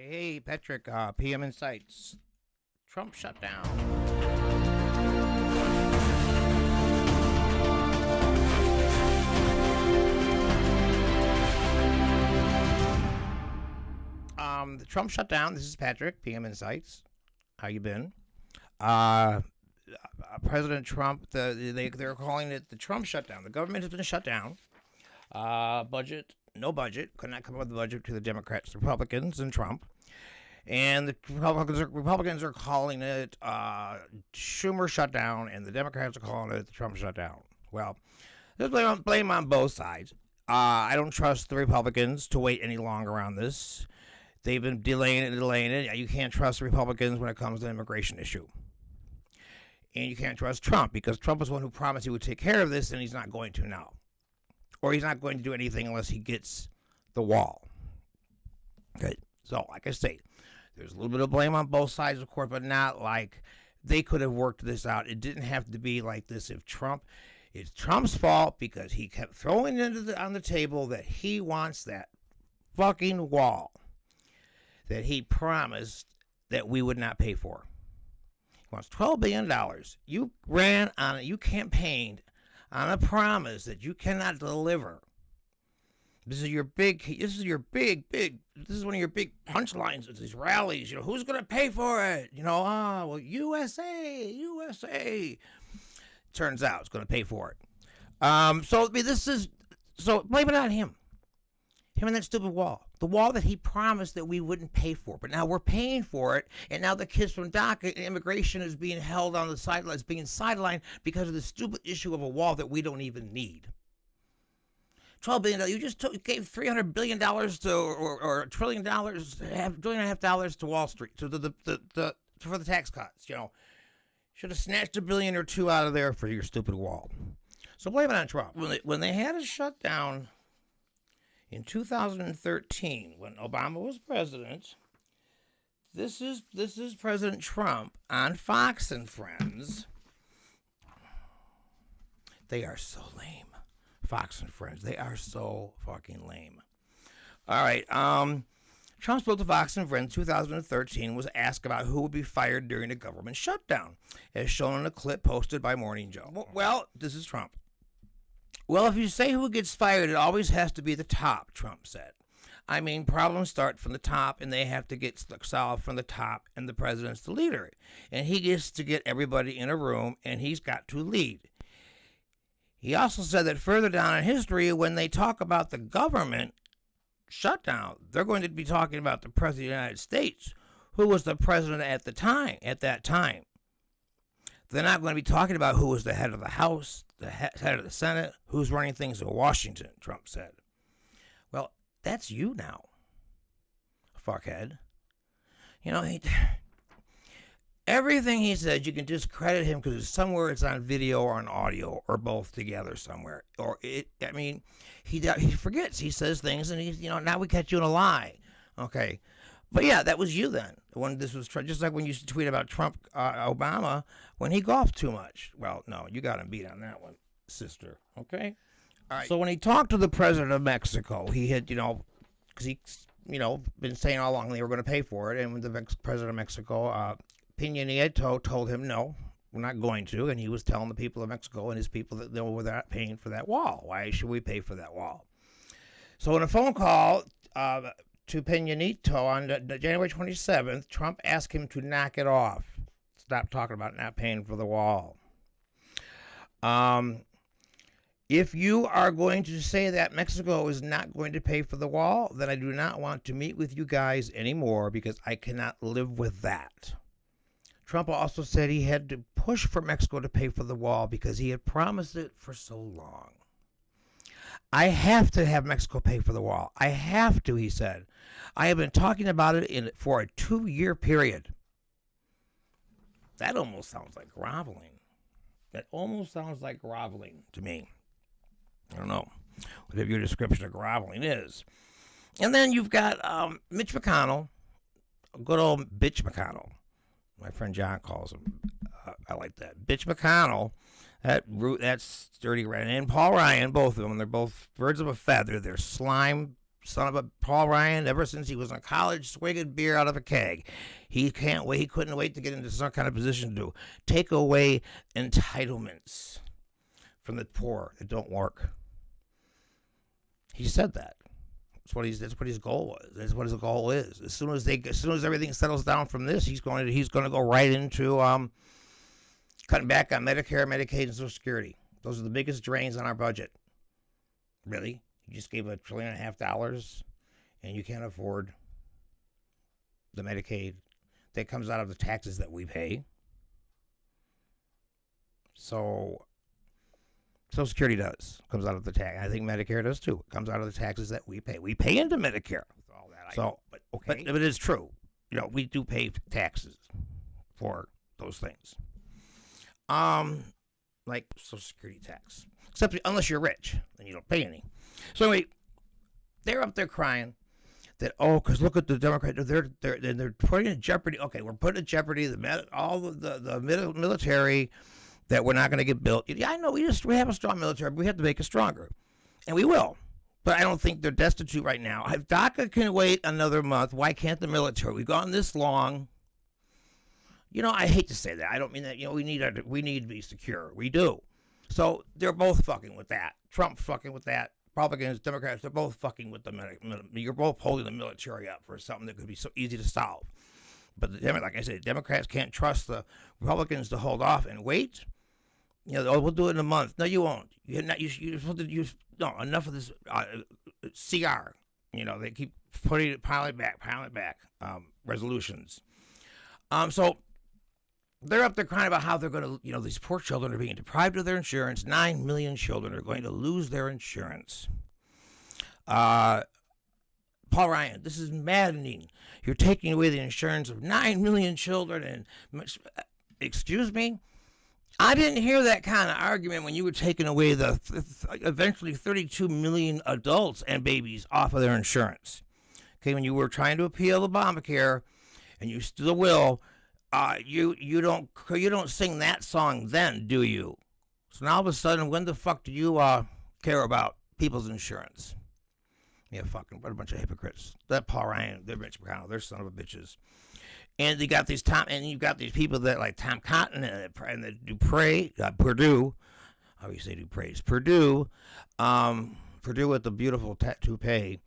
Hey, Patrick, PM Insights. Trump shutdown. The Trump shutdown. This is Patrick, PM Insights. How you been? President Trump, they're calling it the Trump shutdown. The government has been shut down. Budget, no budget. Could not come up with a budget to the Democrats, Republicans, and Trump. And the Republicans are calling it Schumer shutdown, and the Democrats are calling it the Trump shutdown. Well, there's blame on both sides. I don't trust the Republicans to wait any longer on this. They've been delaying it. You can't trust the Republicans when it comes to the immigration issue. And you can't trust Trump because Trump is the one who promised he would take care of this, and he's not going to now. Or he's not going to do anything unless he gets the wall. Okay, so like I say, there's a little bit of blame on both sides, of course, but not like they could have worked this out. It didn't have to be like this. It's Trump's fault because he kept throwing on the table that he wants that fucking wall that he promised that we would not pay for. He wants $12 billion. You campaigned on a promise that you cannot deliver. This is one of your big punchlines at these rallies. Who's going to pay for it? USA. Turns out it's going to pay for it. So blame it on him. Him and that stupid wall. The wall that he promised that we wouldn't pay for. But now we're paying for it. And now the kids from DACA immigration is being held on the sidelines, being sidelined because of the stupid issue of a wall that we don't even need. $12 billion. You just gave $300 billion or $1 trillion, $1.5 billion to Wall Street, for the tax cuts. Should have snatched $1 billion or $2 billion out of there for your stupid wall. So blame it on Trump. When they had a shutdown in 2013, when Obama was president, this is President Trump on Fox and Friends. They are so lame. Fox and Friends, they are so fucking lame. All right, Trump spoke to Fox and Friends 2013, was asked about who would be fired during a government shutdown, as shown in a clip posted by Morning Joe. Well, this is Trump. Well, if you say who gets fired, it always has to be the top, Trump said. I mean, problems start from the top, and they have to get solved from the top, and the president's the leader. And he gets to get everybody in a room, and he's got to lead. He also said that further down in history, when they talk about the government shutdown, they're going to be talking about the President of the United States, who was the president at that time. They're not going to be talking about who was the head of the House, the head of the Senate, who's running things in Washington, Trump said. Well, that's you now, fuckhead. Everything he said, you can discredit him because somewhere it's on video or on audio or both together somewhere. He forgets. He says things and now we catch you in a lie. Okay. But yeah, that was you then. When this was just like when you used to tweet about Trump, Obama, when he golfed too much. Well, no, you got him beat on that one, sister. Okay? All right. So when he talked to the president of Mexico, he had, because he's, been saying all along they were going to pay for it. And when the president of Mexico, Peña Nieto, told him, no, we're not going to. And he was telling the people of Mexico and his people that they were not paying for that wall. Why should we pay for that wall? So in a phone call to Peña Nieto on January 27th, Trump asked him to knock it off. Stop talking about not paying for the wall. If you are going to say that Mexico is not going to pay for the wall, then I do not want to meet with you guys anymore because I cannot live with that. Trump also said he had to push for Mexico to pay for the wall because he had promised it for so long. I have to have Mexico pay for the wall. I have to, he said. I have been talking about it for a 2-year period. That almost sounds like groveling. That almost sounds like groveling to me. I don't know whatever your description of groveling is. And then you've got Mitch McConnell, good old bitch McConnell. My friend John calls him. I like that. Bitch McConnell, that sturdy Ryan, and Paul Ryan, both of them, they're both birds of a feather. They're slime son of a Paul Ryan, ever since he was in college, swigging beer out of a keg. He can't wait. He couldn't wait to get into some kind of position to take away entitlements from the poor that don't work. He said that. That's what his goal was. That's what his goal is. As soon as everything settles down from this, he's going to go right into cutting back on Medicare, Medicaid, and Social Security. Those are the biggest drains on our budget. Really? You just gave $1.5 trillion, and you can't afford the Medicaid that comes out of the taxes that we pay. So Social Security comes out of the tax. I think Medicare does too. It comes out of the taxes that we pay. We pay into Medicare. All that. But it is true. We do pay taxes for those things. Like Social Security tax. Except unless you're rich, then you don't pay any. So anyway, they're up there crying that, because look at the Democrats, they're putting in jeopardy. Okay, we're putting in jeopardy all the military that we're not going to get built. Yeah, I know we have a strong military, but we have to make it stronger, and we will. But I don't think they're destitute right now. If DACA can wait another month, why can't the military? We've gone this long. I hate to say that. I don't mean that. We need to be secure. We do. So they're both fucking with that. Trump fucking with that. Republicans, Democrats, they're both fucking with the you're both holding the military up for something that could be so easy to solve. But like I said, Democrats can't trust the Republicans to hold off and wait. We'll do it in a month. No, you won't. You're supposed to use enough of this CR. They keep piling it back. Resolutions. So they're up there crying about how they're going to, these poor children are being deprived of their insurance. 9 million children are going to lose their insurance. Paul Ryan, this is maddening. You're taking away the insurance of 9 million children. And excuse me? I didn't hear that kind of argument when you were taking away the eventually 32 million adults and babies off of their insurance. Okay, when you were trying to appeal Obamacare, and you still will, you don't sing that song then, do you? So now all of a sudden, when the fuck do you care about people's insurance? Yeah, fucking what a bunch of hypocrites. That Paul Ryan, they're Mitch McConnell, they're son of a bitches. And you got these people that like Tom Cotton and the Purdue. How do you say Dupre? It's Purdue. Purdue with the beautiful toupee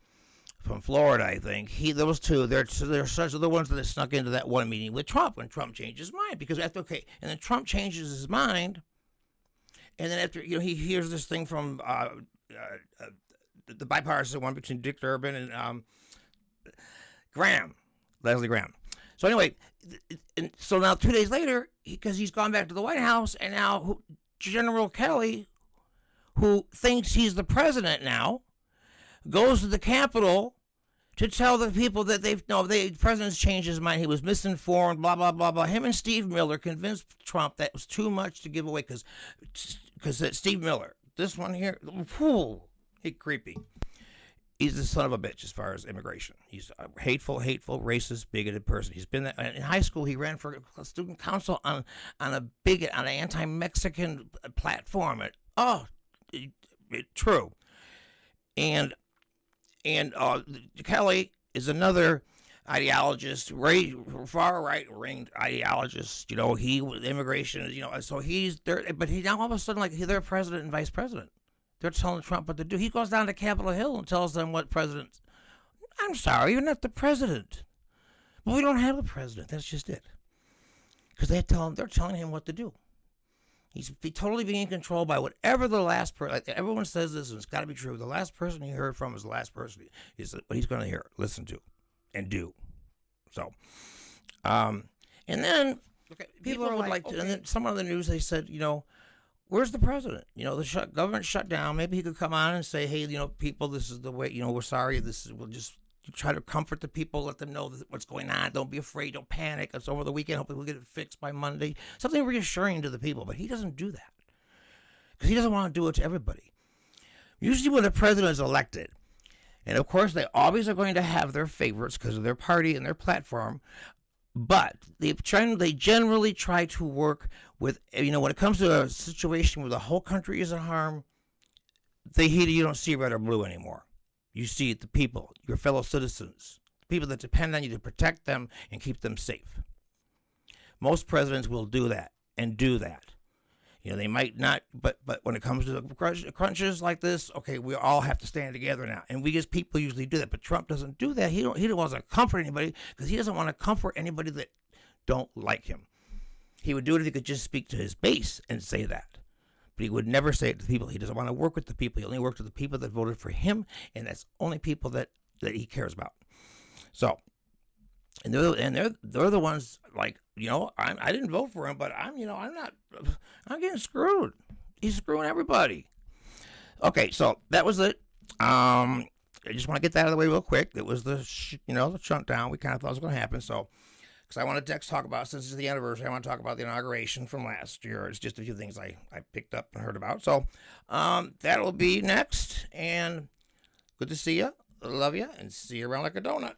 from Florida, I think. Those two, they're such the ones that snuck into that one meeting with Trump when Trump changed his mind. Because and then Trump changes his mind, and then after he hears this thing from the bipartisan one between Dick Durbin and Leslie Graham. So anyway, so now 2 days later, because he's gone back to the White House, and now General Kelly, who thinks he's the president now, goes to the Capitol to tell the people that the president's changed his mind. He was misinformed, blah, blah, blah, blah. Him and Steve Miller convinced Trump that was too much to give away because Steve Miller, this one here, he's creepy. He's the son of a bitch as far as immigration. He's a hateful, racist, bigoted person. He's been in high school. He ran for student council on an anti-Mexican platform. True. And Kelly is another ideologist, far right-wing ideologist. He immigration. So he's there, but he now all of a sudden they're president and vice president. They're telling Trump what to do. He goes down to Capitol Hill and tells them what president. I'm sorry, you're not the president. But we don't have a president. That's just it. Because they're telling him what to do. He's totally being controlled by whatever the last person. Everyone says this, and it's got to be true. The last person he heard from is the last person what he's going to hear, listen to, and do. So, and then people are like, and then some of the news they said, where's the president? The government shut down. Maybe he could come on and say, hey, people, this is the way, we're sorry. We'll just try to comfort the people, let them know what's going on. Don't be afraid. Don't panic. It's over the weekend. Hopefully we'll get it fixed by Monday. Something reassuring to the people. But he doesn't do that because he doesn't want to do it to everybody. Usually when a president is elected, and of course they always are going to have their favorites because of their party and their platform, but they generally try to work with, when it comes to a situation where the whole country is in harm, you don't see red or blue anymore. You see the people, your fellow citizens, people that depend on you to protect them and keep them safe. Most presidents will do that and do that. They might not, but when it comes to the crunches like this, okay, we all have to stand together now. And we as people usually do that, but Trump doesn't do that. He don't want to comfort anybody because he doesn't want to comfort anybody that don't like him. He would do it if he could just speak to his base and say that. But he would never say it to the people. He doesn't want to work with the people. He only works with the people that voted for him, and that's only people that he cares about. So, and they're the ones like, I didn't vote for him, but I'm getting screwed. He's screwing everybody. Okay, so that was it. I just want to get that out of the way real quick. It was the shutdown. We kind of thought it was going to happen. So, because I wanted to talk about, since it's the anniversary, I want to talk about the inauguration from last year. It's just a few things I picked up and heard about. So, that'll be next. And good to see you. Love you. And see you around like a donut.